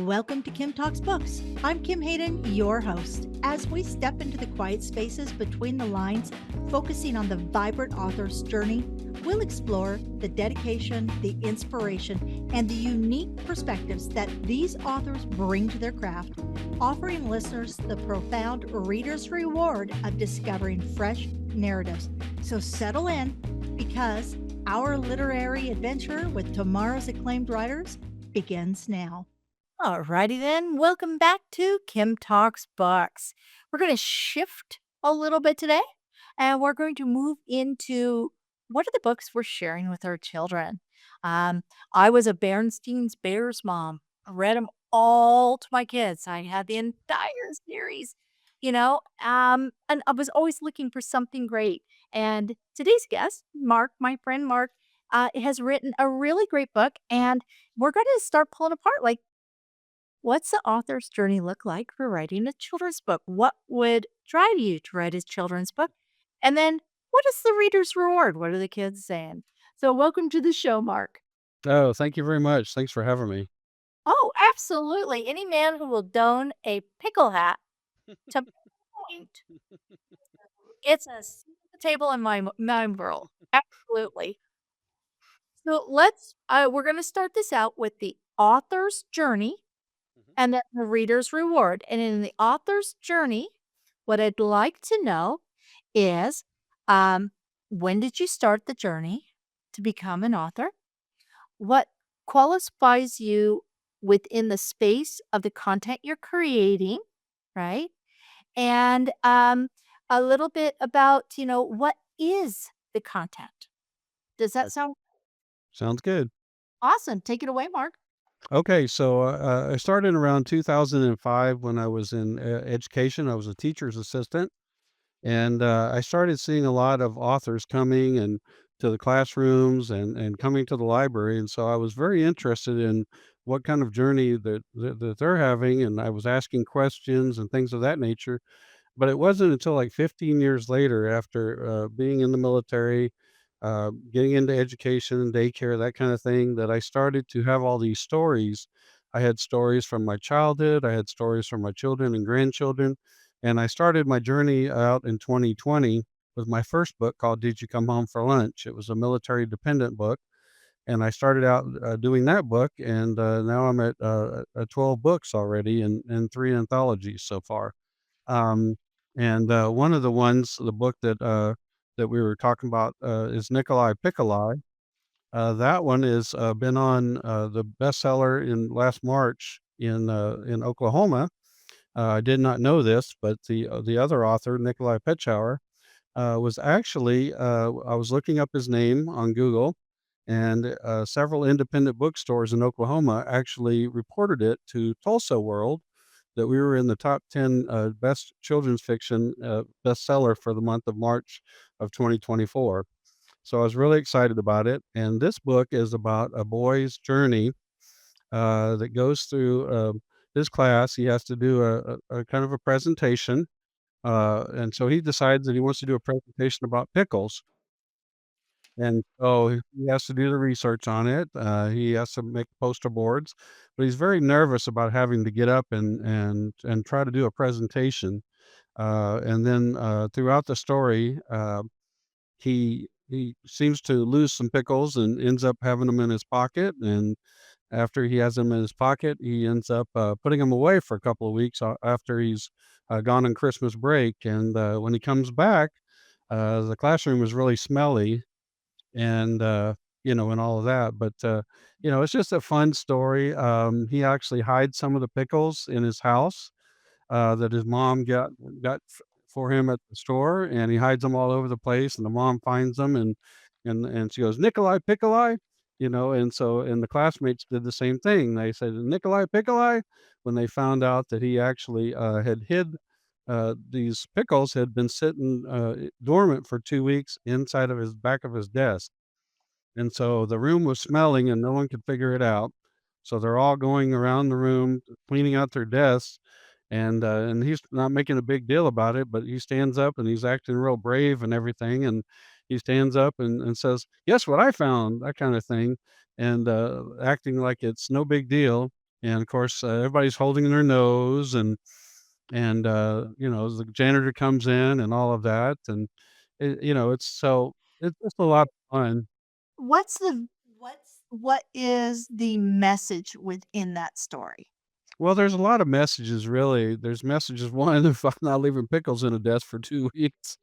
Welcome to Kim Talks Books. I'm Kim Hayden, your host. As we step into the quiet spaces between the lines, focusing on the vibrant author's journey, we'll explore the dedication, the inspiration, and the unique perspectives that these authors bring to their craft, offering listeners the profound reader's reward of discovering fresh narratives. So settle in because our literary adventure with tomorrow's acclaimed writers begins now. Alrighty then, welcome back to Kim Talks Books. We're going to shift a little bit today and we're going to move into what are the books we're sharing with our children. Um, I was a Bernstein's Bears mom. I read them all to my kids. I had the entire series, and I was always looking for something great. And today's guest, Mark, my friend Mark, has written a really great book and we're going to start pulling apart like what's the author's journey look like for writing a children's book? What would drive you to write a children's book? And then what is the reader's reward? What are the kids saying? So, welcome to the show, Mark. Oh, thank you very much. Thanks for having me. Oh, absolutely. Any man who will don a pickle hat to point, it's a seat at the table in my world. Absolutely. So, we're going to start this out with the author's journey Mhm. and then the reader's reward. And in the author's journey, what I'd like to know is um, when did you start the journey to become an author? What qualifies you within the space of the content you're creating, right? And a little bit about, what is the content? Does that Right. sound Sounds good. awesome? Take it away, Mark. Okay, so I started around 2005 when I was in education. I was a teacher's assistant, and I started seeing a lot of authors coming and to the classrooms and coming to the library. And so I was very interested in what kind of journey that they're having, and I was asking questions and things of that nature. But it wasn't until like 15 years later, after being in the military, getting into education and daycare, that kind of thing, that I started to have all these stories. I had stories from my childhood, I had stories from my children and grandchildren. And I started my journey out in 2020 with my first book called Did You Come Home for Lunch? It was a military dependent book. And I started out doing that book. And now I'm at 12 books already and three anthologies so far. Um, and one of the ones, the book that we were talking about is Nicoli Picoli. That one is been on the bestseller in last March in Oklahoma. I did not know this, but the other author, Nicoli Picoli, was actually I was looking up his name on Google, and several independent bookstores in Oklahoma actually reported it to Tulsa World that we were in the top 10 best children's fiction bestseller for the month of March of 2024. So I was really excited about it. And this book is about a boy's journey that goes through his class. He has to do a kind of a presentation. And so he decides that he wants to do a presentation about pickles. And so he has to do the research on it. He has to make poster boards, but he's very nervous about having to get up and try to do a presentation. And then throughout the story, he seems to lose some pickles and ends up having them in his pocket. And after he has them in his pocket, he ends up putting them away for a couple of weeks after he's gone on Christmas break. And when he comes back, the classroom is really smelly and and all of that. But it's just a fun story. He actually hides some of the pickles in his house that his mom got for him at the store, and he hides them all over the place. And the mom finds them, and she goes, "Nicoli Picoli," and the classmates did the same thing. They said, "Nicoli Picoli," when they found out that he actually had hid. These pickles had been sitting dormant for 2 weeks inside of his back of his desk. And so the room was smelling and no one could figure it out. So they're all going around the room cleaning out their desks, and he's not making a big deal about it, but he stands up and he's acting real brave and everything, and he stands up and says, "Guess what I found?" That kind of thing, and acting like it's no big deal. and of course, everybody's holding their nose, and the janitor comes in and all of that, and it's just a lot of fun. What is the message within that story? Well, there's a lot of messages, really. There's messages, one, if I'm not leaving pickles in a desk for 2 weeks.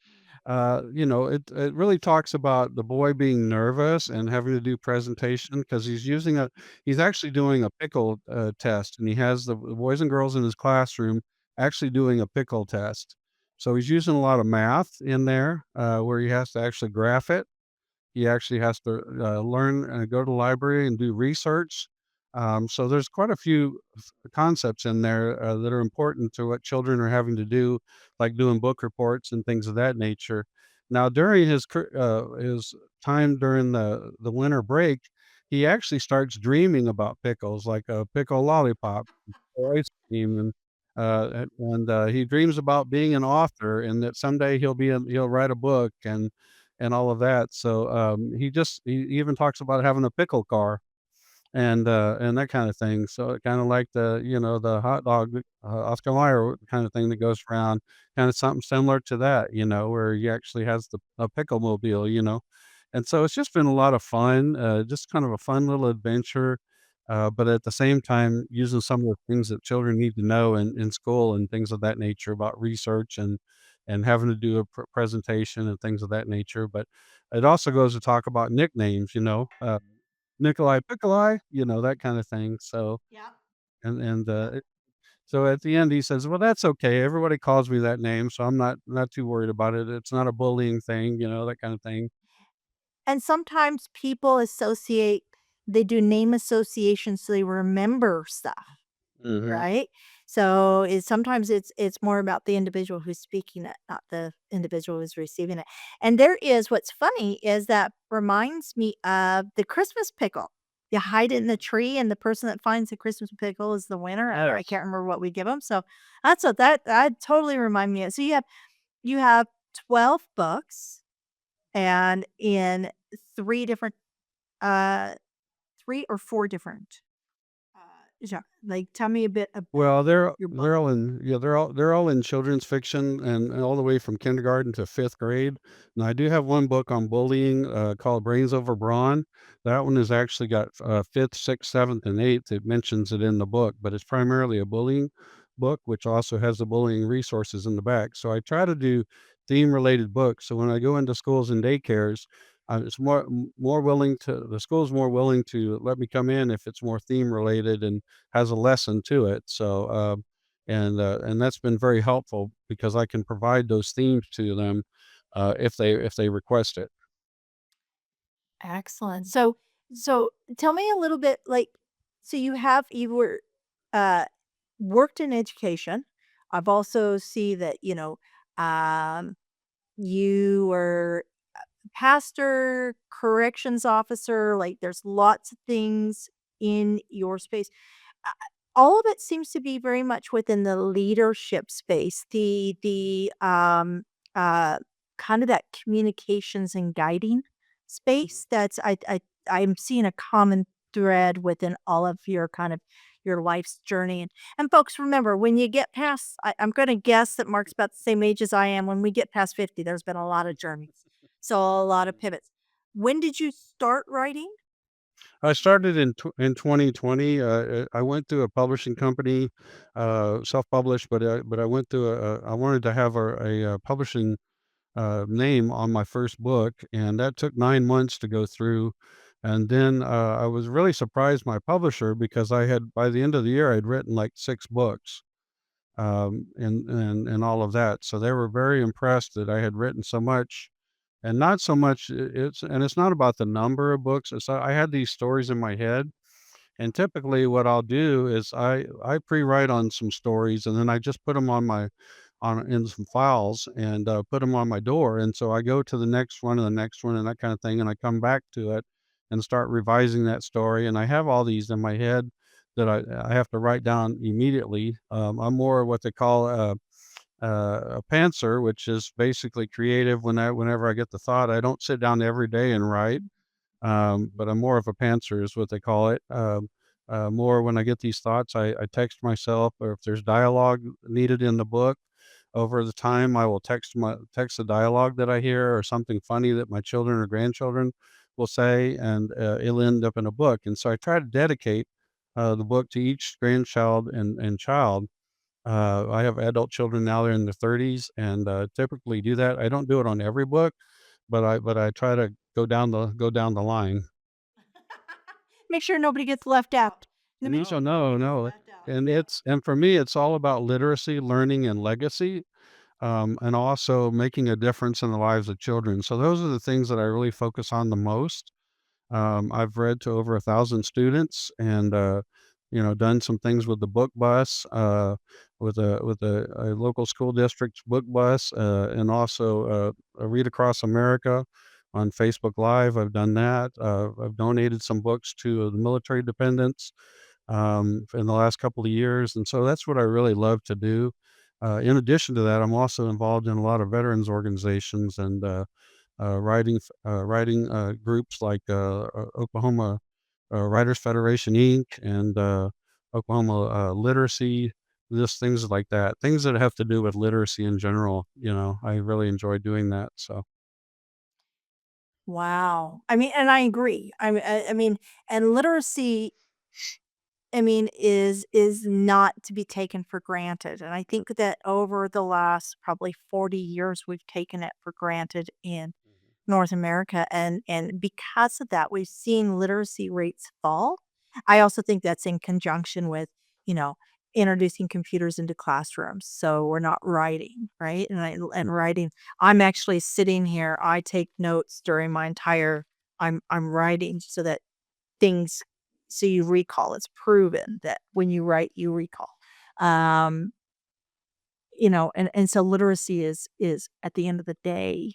It really talks about the boy being nervous and having to do presentation because he's actually doing a pickle, test, and he has the boys and girls in his classroom actually doing a pickle test. So he's using a lot of math in there, where he has to actually graph it. He actually has to, learn go to the library and do research. So there's quite a few concepts in there, that are important to what children are having to do, like doing book reports and things of that nature. Now, during his time during the winter break, he actually starts dreaming about pickles, like a pickle lollipop or ice cream, and he dreams about being an author and that someday he'll write a book and all of that. So, he even talks about having a pickle car and that kinda thing. So, kinda like the hot dog, Oscar Mayer kinda thing that goes around, kinda something similar to that, where he actually has a pickle mobile, And so it's just been a lot of fun, just kind of a fun little adventure, but at the same time, using some of the things that children need to know in school and things of that nature about research and having to do a presentation and things of that nature. But it also goes to talk about nicknames, Nicoli Picoli, that kinda thing, so Yep. and, Yep. so at the end, he says, "Well, that's okay, everybody calls me that name, so I'm not too worried about it, it's not a bullying thing," that kinda thing. And sometimes people they do name associations so they remember stuff. Mhm. Right? So, sometimes it's more about the individual who's speaking it, not the individual who's receiving it. And what's funny is that reminds me of the Christmas pickle. You hide it in the tree, and the person that finds the Christmas pickle is the winner. I Yes. can't remember what we give them. So, that's what that totally remind me of. So, you have 12 books and in 3 different, uh 3 or 4 different, like, tell me a bit about Well, your book. they're all in children's fiction and all the way from kindergarten to 5th grade. Now, I do have one book on bullying, called Brains Over Brawn. That one has actually got, 5th, 6th, 7th, and 8th. It mentions it in the book, but it's primarily a bullying book, which also has the bullying resources in the back. So I try to do theme-related books, so when I go into schools and daycares, it's more willing to the school's more willing to let me come in if it's more theme related and has a lesson to it. So, and that's been very helpful because I can provide those themes to them, if they request it. Excellent. So tell me a little bit like so you were uh worked in education. I've also see that, um you were pastor, corrections officer, like there's lots of things in your space. Uh, all of it seems to be very much within the leadership space, the uh, kind of that communications and guiding space. I'm seeing a common thread within all of your kind of your life's journey. And folks, remember when you get past, I'm going to guess that Mark's about the same age as I am. When we get past 50, there's been a lot of journeys, so a lot of pivots. When did you start writing? I started in 2020. I went through a publishing company, self-published, but I went through I wanted to have a publishing name on my first book, and that took 9 months to go through. And then, I was really surprised my publisher because I had by the end of the year, I'd written, like, 6 books, and all of that. So they were very impressed that I had written so much, and not so much it's not about the number of books, it's I had these stories in my head, and typically what I'll do is I pre-write on some stories, and then I just put them on in some files and, put them on my door, and so I go to the next one and the next one and that kinda thing, and I come back to it and start revising that story, and I have all these in my head that I have to write down immediately. I'm more what they call a pantser, which is basically creative whenever I get the thought. I don't sit down every day and write, but I'm more of a pantser is what they call it. more when I get these thoughts. I text myself, or if there's dialogue needed in the book, over the time I will text the dialogue that I hear or something funny that my children or grandchildren will say, and it'll end up in a book. And so I try to dedicate the book to each grandchild and child. I have adult children now; they're in their 30s, and typically do that. I don't do it on every book, but I try to go down the line. Make sure nobody gets left out. To make No, sure no, nobody gets no, left out. and for me, it's all about literacy, learning, and legacy, and also making a difference in the lives of children. So those are the things that I really focus on the most. I've read to over 1,000 students, and done some things with the book bus, with a local school district's book bus, and also Read Across America on Facebook Live. I've done that. I've donated some books to the military dependents in the last couple of years, and so that's what I really love to do. In addition to that, I'm also involved in a lot of veterans organizations and writing groups like Oklahoma Writers Federation Inc. and Oklahoma Literacy, just things like that. Things that have to do with literacy in general. I really enjoy doing that. So Wow. I mean, and I agree. I mean, and literacy, I mean, is not to be taken for granted. And I think that over the last probably 40 years, we've taken it for granted in North America, and because of that, we've seen literacy rates fall. I also think that's in conjunction with, you know, introducing computers into classrooms, so we're not writing, right? And writing, I'm actually sitting here, I take notes during my entire I'm writing so that things so you recall. It's proven that when you write, you recall. Um, and so literacy is at the end of the day,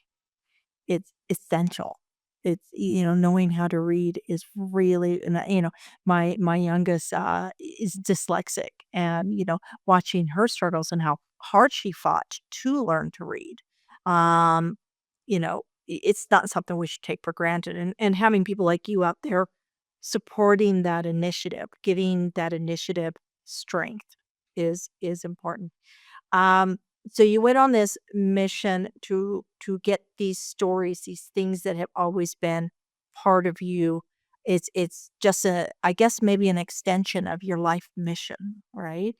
it's essential. It's knowing how to read is really and, my youngest, is dyslexic and, watching her struggles and how hard she fought to learn to read, um, it's not something we should take for granted, and having people like you out there supporting that initiative, giving that initiative strength is important. Um, so you went on this mission to get these stories, these things that have always been part of you. It's just I guess maybe an extension of your life mission, right?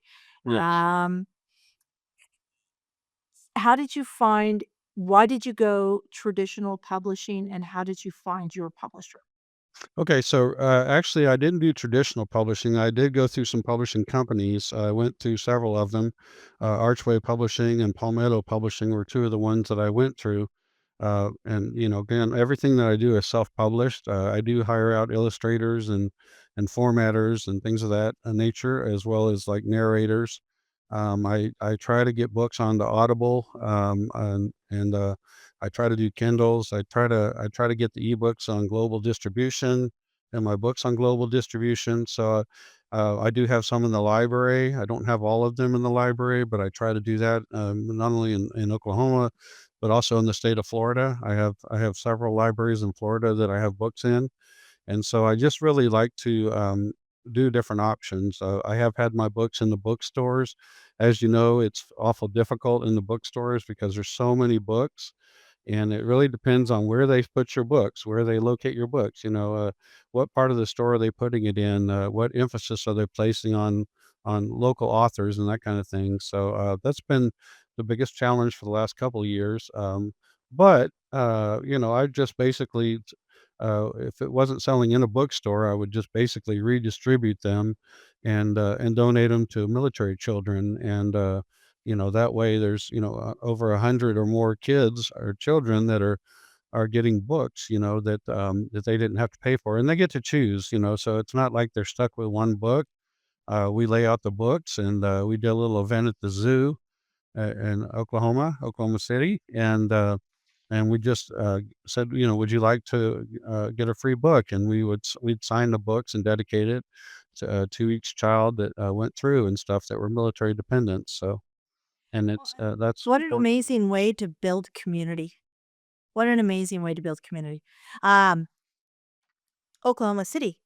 yes. Um, how did you find why did you go traditional publishing and how did you find your publisher? Okay, so actually, I didn't do traditional publishing. I did go through some publishing companies. I went through several of them. Archway Publishing and Palmetto Publishing were two of the ones that I went through. And again, everything that I do is self-published. I do hire out illustrators and formatters and things of that nature, as well as like narrators. I try to get books onto Audible, and I try to do Kindles. I try to get the ebooks on global distribution and my books on global distribution. So I do have some in the library. I don't have all of them in the library, but I try to do that not only in Oklahoma, but also in the state of Florida. I have several libraries in Florida that I have books in, and so I just really like to do different options. I have had my books in the bookstores. As you know, it's awful difficult in the bookstores because there's so many books, and it really depends on where they put your books, where they locate your books. What part of the store are they putting it in? What emphasis are they placing on local authors and that kind of thing? So that's been the biggest challenge for the last couple of years. But I just basically, if it wasn't selling in a bookstore, I would just basically redistribute them and donate them to military children. And that way there's over 100 or more kids or children that are getting books, that they didn't have to pay for, and they get to choose, so it's not like they're stuck with one book. We lay out the books, and we did a little event at the zoo in Oklahoma City, and we just said, would you like to get a free book? And we'd sign the books and dedicate it to each child that went through and stuff that were military dependents. So, and Well, it's and that's what an amazing way to build community. What an amazing way to build community. Um, Oklahoma City.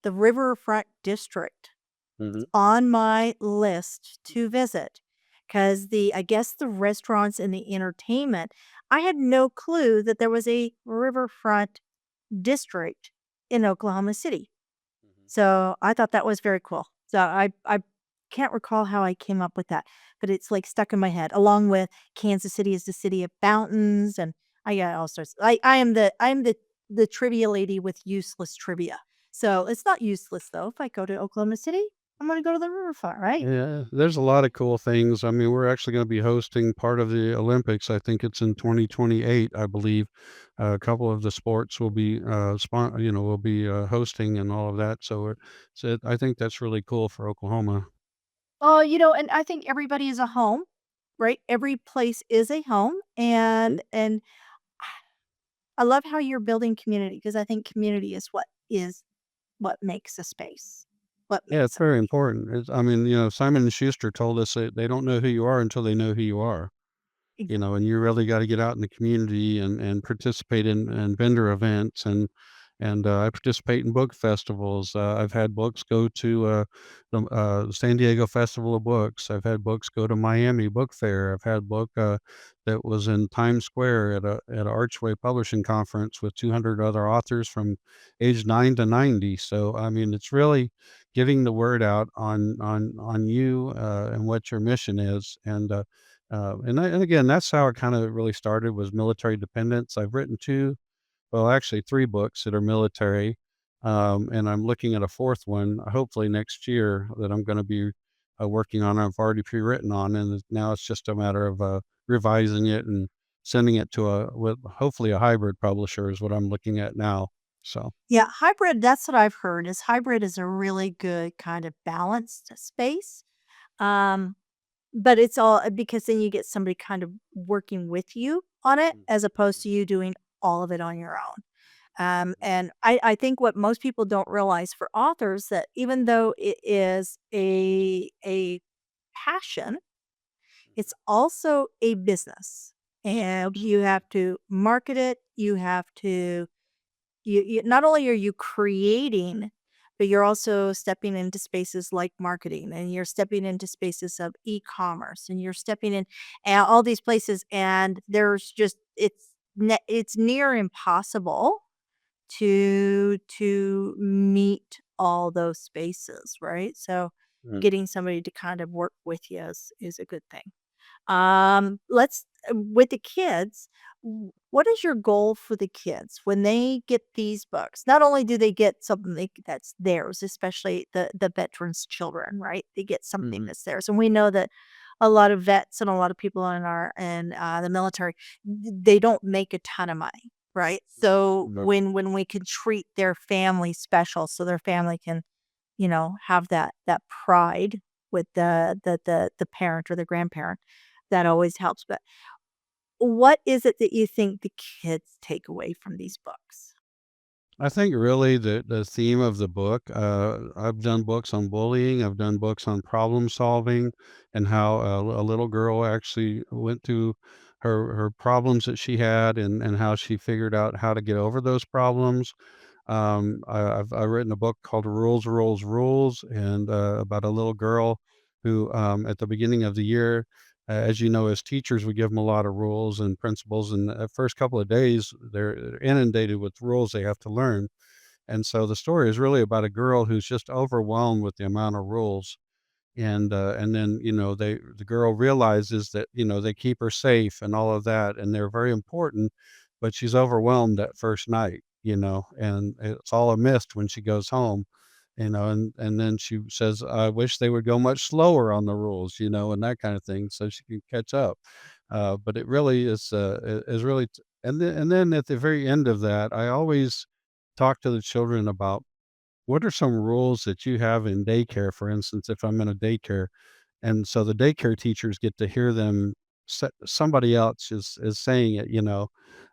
the Riverfront District Mhm. on my list to visit because I guess the restaurants and the entertainment, I had no clue that there was a riverfront district in Oklahoma City. Mhm. So I thought that was very cool. So I can't recall how I came up with that, but it's like stuck in my head along with Kansas City is the city of fountains and I got all sorts. I'm the trivia lady with useless trivia. So it's not useless though. If I go to Oklahoma City, I'm gonna go to the riverfront, right? Yeah, there's a lot of cool things. I mean, we're actually gonna be hosting part of the Olympics. I think it's in 2028, I believe. A couple of the sports will be, will be, hosting and all of that. So I think that's really cool for Oklahoma. Oh, and I think everybody is a home, right? Every place is a home, and I love how you're building community because I think community is what makes a space, what Yeah, it's makes a very place. important. I mean, Simon and Schuster told us that they don't know who you are until they know who you are. And you really got to get out in the community and participate in vendor events and I participate in book festivals. I've had books go to the San Diego Festival of Books. I've had books go to Miami Book Fair. I've had book that was in Times Square at a Archway Publishing Conference with 200 other authors from age 9 to 90. So I mean, it's really getting the word out on you and what your mission is and again, that's how it kinda really started was military dependence. I've written 2 well, actually 3 books that are military, and I'm looking at a 4th one, hopefully next year that I'm gonna be, working on. I've already pre-written on, and now it's just a matter of, revising it and sending it to hopefully a hybrid publisher is what I'm looking at now, so. Yeah, hybrid, that's what I've heard is hybrid is a really good kind of balanced space. Um, but it's all because then you get somebody kind of working with you on it Mm, as opposed mm, to you doing all of it on your own. mhm, And I think what most people don't realize for authors that even though it is a passion, it's also a business. And you have to market it. You have to you not only are you creating, but you're also stepping into spaces like marketing and you're stepping into spaces of e-commerce and you're stepping in all these places and there's just it's near impossible to meet all those spaces, right? So mm. getting somebody to kind of work with you is a good thing. Let's with the kids, what is your goal for the kids when they get these books? Not only do they get something that's theirs, especially the veterans' children, right? They get something Mhm. that's theirs, and we know that a lot of vets and a lot of people in the military, they don't make a ton of money, right? So Right. when we can treat their family special, so their family can have that pride with the parent or the grandparent, that always helps, but what is it that you think the kids take away from these books? I think really the theme of the book, I've done books on bullying, I've done books on problem solving, and how a little girl actually went through her problems that she had, and how she figured out how to get over those problems. I've written a book called Rules, Rules, Rules, and about a little girl who, at the beginning of the year, as you know, as teachers, we give them a lot of rules and principles, and the first couple of days, they're inundated with rules they have to learn. And so the story is really about a girl who's just overwhelmed with the amount of rules and then the girl realizes that they keep her safe and all of that and they're very important, but she's overwhelmed that first night, and it's all a mist when she goes home, and then she says, I wish they would go much slower on the rules, and that kind of thing so she can catch up. But it really is really and then at the very end of that I always talk to the children about what are some rules that you have in daycare, for instance, if I'm in a daycare, and so the daycare teachers get to hear them somebody else is saying it,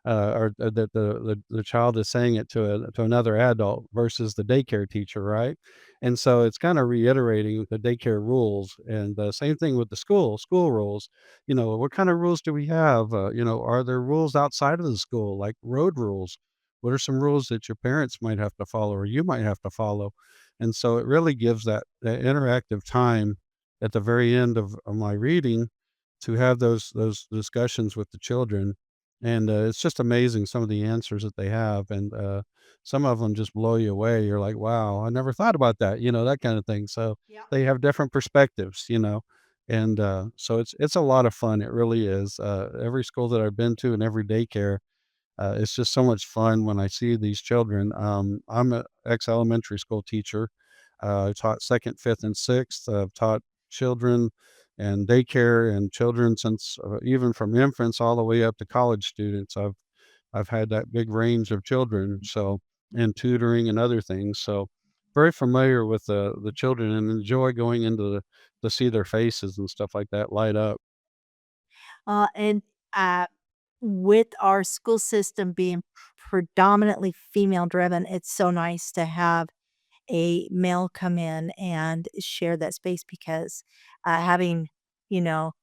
or that the child is saying it to another adult versus the daycare teacher, right? And so it's kind of reiterating the daycare rules, and the same thing with the school rules. What kind of rules do we have? Are there rules outside of the school, like road rules? What are some rules that your parents might have to follow or you might have to follow? And so it really gives that interactive time at the very end of my reading to have those discussions with the children. And it's just amazing some of the answers that they have. And some of them just blow you away. You're like, wow, I never thought about that, that kind of thing. So Yeah. they have different perspectives. And so it's a lot of fun. It really is. Every school that I've been to and every daycare, it's just so much fun when I see these children. I'm an ex-elementary school teacher. I taught second, fifth, and sixth. I've taught children and daycare and children since even from infants all the way up to college students. I've had that big range of children, so and tutoring and other things. So very familiar with the children and enjoy going into to see their faces and stuff like that light up. And with our school system being predominantly female driven, it's so nice to have a male come in and share that space because having, you know,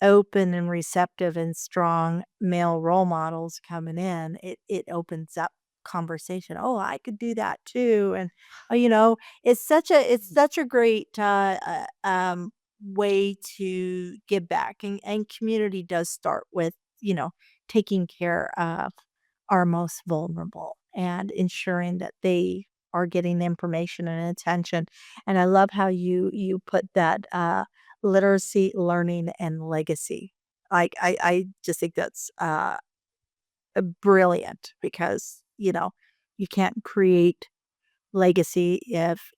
open and receptive and strong male role models coming in, it opens up conversation. Oh, I could do that too. And it's such a great way to give back, and community does start with, you know, taking care of our most vulnerable and ensuring that they are getting the information and attention. And I love how you put that literacy, learning, and legacy. Like, I just think that's, brilliant because, you can't create legacy if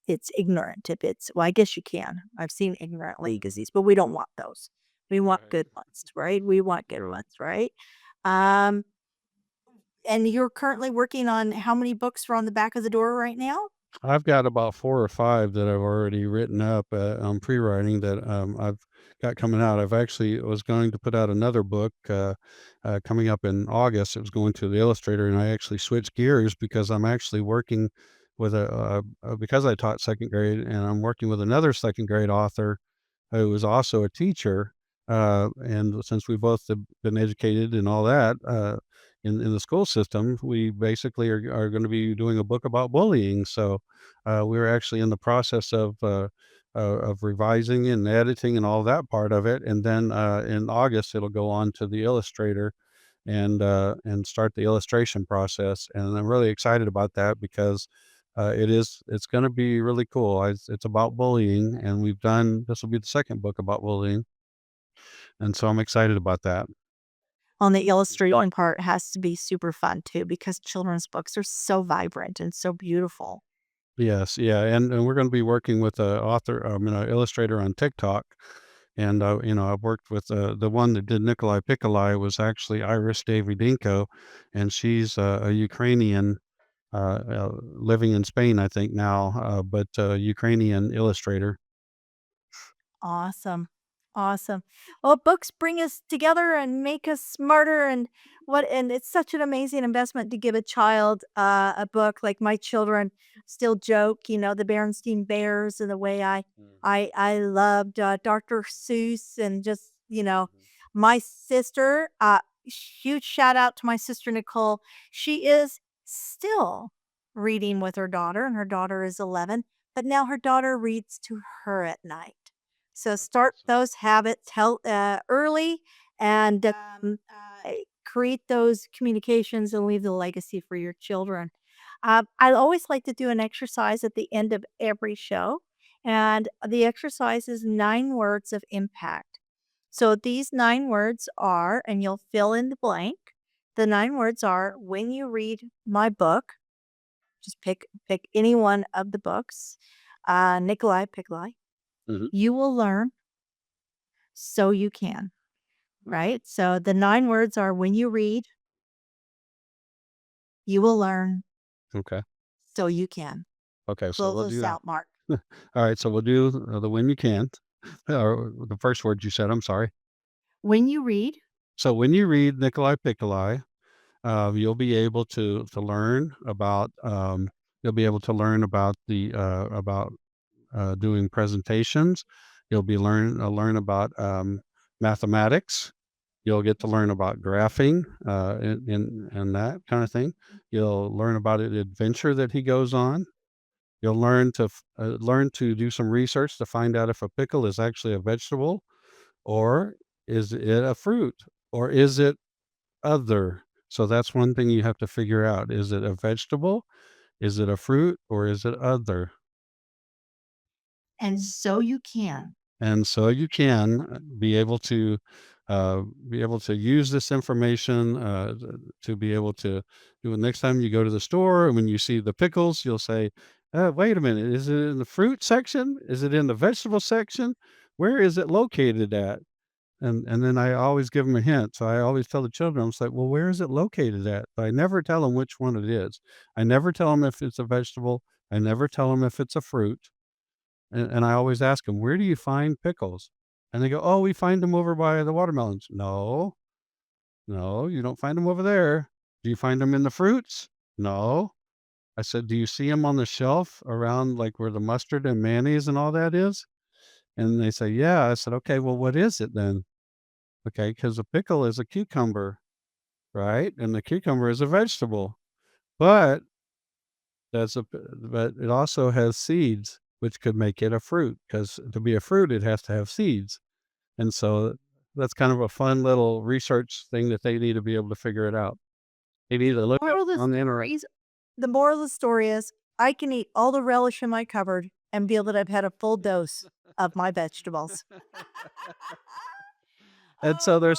it's ignorant, if it's well, I guess you can. I've seen ignorant legacies, but we don't want those. We want Right. good ones, right? We want good Sure. ones, right? Um, and you're currently working on how many books are on the back of the door right now? I've got about 4 or 5 that I've already written up, I'm pre-writing that, I've got coming out. I've actually was going to put out another book, coming up in August. It was going to the illustrator, and I actually switched gears because I'm actually working with because I taught 2nd grade, and I'm working with another 2nd grade author who was also a teacher, and since we both have been educated and all that, in the school system, we basically are gonna be doing a book about bullying, so, we're actually in the process of revising and editing and all that part of it, and then, in August, it'll go on to the illustrator and start the illustration process, and I'm really excited about that because, it's gonna be really cool. It's about bullying, and this will be the 2nd book about bullying, and so I'm excited about that. On the illustrating part has to be super fun too because children's books are so vibrant and so beautiful. Yes, yeah, and we're gonna be working with a author, an illustrator on TikTok, and, I've worked with, the one that did Nicoli Picoli was actually Iris Davydenko, and she's a Ukrainian, living in Spain, I think now, but Ukrainian illustrator. Awesome. Awesome. Well, books bring us together and make us smarter, and it's such an amazing investment to give a child a book. Like my children still joke, the Berenstain Bears and the way I Mm, I I loved Dr. Seuss, and just, mhm, my sister, huge shout out to my sister Nicole. She is still reading with her daughter, and her daughter is 11, but now her daughter reads to her at night. So that's start awesome. those habits early, and create those communications and leave the legacy for your children. I always like to do an exercise at the end of every show, and the exercise is 9 words of impact. So these 9 words are, and you'll fill in the blank. The 9 words are: when you read my book, just pick any one of the books. Nicoli Picoli, Mhm, you will learn, so you can, right? So the 9 words are: when you read, you will learn, okay, so you can. okay, so Close we'll do us that. out, Mark. Alright, so we'll do, the "When You Can," or the first word you said, I'm sorry. When you read, So when you read Nicolae Piccoli, you'll be able to learn about, you'll be able to learn about doing presentations. You'll be learn about, mathematics. You'll get to learn about graphing, and that kind of thing. You'll learn about an adventure that he goes on. You'll learn to do some research to find out if a pickle is actually a vegetable, or is it a fruit, or is it other? So that's one thing you have to figure out. Is it a vegetable? Is it a fruit, or is it other? And so you can. And so you can uh, be able to use this information to be able to do it next time you go to the store. And when you see the pickles, you'll say, wait a minute, is it in the fruit section? Is it in the vegetable section? Where is it located at? And then I always give them a hint. So I always tell the children, I'm just like, well, where is it located at? But I never tell them which one it is. I never tell them if it's a vegetable. I never tell them if it's a fruit. And I always ask them, "Where do you find pickles?" And they go, "Oh, we find them over by the watermelons." "No, no, you don't find them over there." "Do you find them in the fruits?" "No." I said, "Do you see them on the shelf around, like, where the mustard and mayonnaise and all that is?" And they say, "Yeah." I said, "Okay, well, what is it then?" Okay, because a pickle is a cucumber, right? And the cucumber is a vegetable, but but it also has seeds, which could make it a fruit. Because to be a fruit, it has to have seeds. And so that's kind of a fun little research thing that they need to be able to figure it out. They need to look up Moral of the on the internet. story is the moral of the story is I can eat all the relish in my cupboard and feel that I've had a full dose of my vegetables. And Oh, so Lord.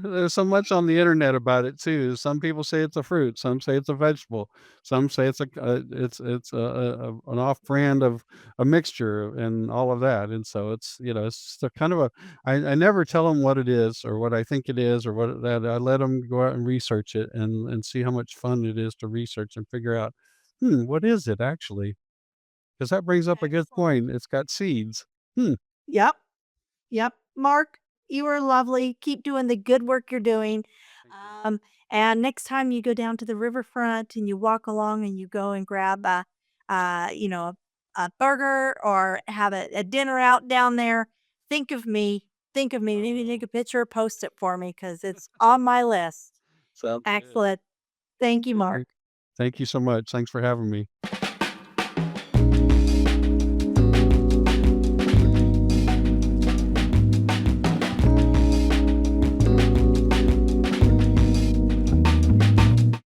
there's so much on the internet about it too. Some people say it's a fruit, some say it's a vegetable, some say an off brand of a mixture and all of that. And so it's it's just a kind of a I never tell them what it is or what I think it is or what that I let them go out and research it and see how much fun it is to research and figure out, what is it actually? Because that brings up a good Excellent. point. It's got seeds. Hmm. Yep. Yep. Mark, you are lovely. Keep doing the good work you're doing. Thank you. Um, and next time you go down to the riverfront and you walk along and you go and grab a burger or have a dinner out down there, think of me. Think of me. Maybe take a picture or post it for me because it's on my list. Sounds good. Excellent. Thank you, Thank Mark. thank you so much. Thanks for having me.